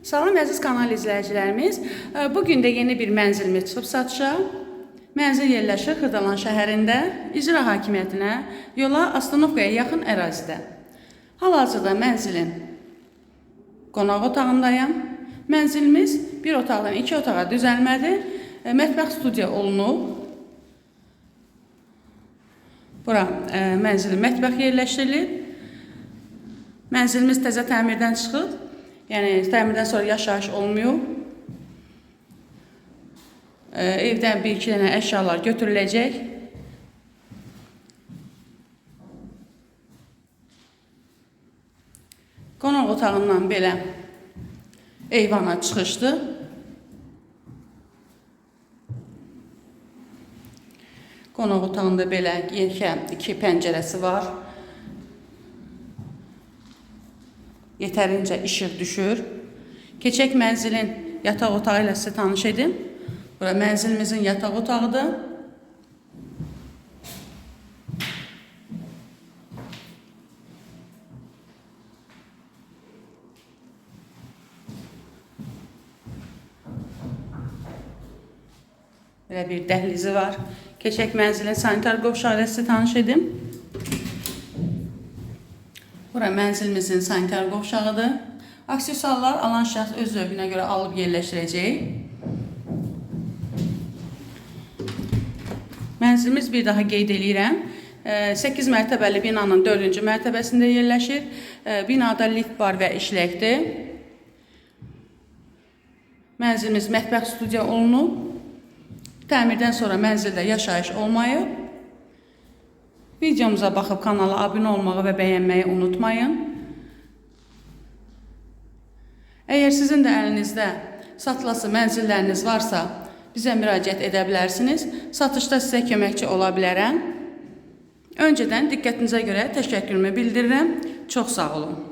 Salam əziz kanal izləyicilərimiz. Bugün də yeni bir mənzilimiz çıxıb satışa. Mənzil yerləşir Xırdalan şəhərində, icra hakimiyyətinə, yola Astanovkaya yaxın ərazidə. Hal-hazırda mənzilin qonaq otağındayım. Mənzilimiz bir otaqdan 2 otağa düzəlmədir. Mətbəx studiya olunub. Bura mənzilin mətbəx yerləşdirilib. Mənzilimiz təzə təmirdən çıxıb. Yəni təmirdən sonra yaşayış olmuyor. Evdən bir-iki dənə əşyalar götürüləcək. Qonaq otağından belə eyvana çıxışdı. Qonaq otağında belə yekə 2 pəncərəsi var. Yetərincə işıq düşür. Keçək mənzilin yataq otağı ilə sizə tanış edim. Bura mənzilimizin yataq otağıdır. Belə bir dəhlizi var. Keçək mənzilin sanitar qovşağı ilə sizə tanış edim. Bura mənzilimizin sanitar qovşağıdır. Aksesuarlar alan şəxs öz zövqünə görə alıb yerləşdirəcək. Mənzilimiz bir daha qeyd edirəm. 8 mərtəbəli binanın 4-cü mərtəbəsində yerləşir. Binada lift var və işləkdir. Mənzilimiz mətbəx studiya olunub. Təmirdən sonra mənzildə yaşayış olmayıb. Videomuza baxıb kanala abunə olmağı və bəyənməyi unutmayın. Əgər sizin də əlinizdə satılası mənzilləriniz varsa, bizə müraciət edə bilərsiniz. Satışda sizə köməkçi ola bilərəm. Öncədən diqqətinizə görə təşəkkürümü bildirirəm. Çox sağ olun.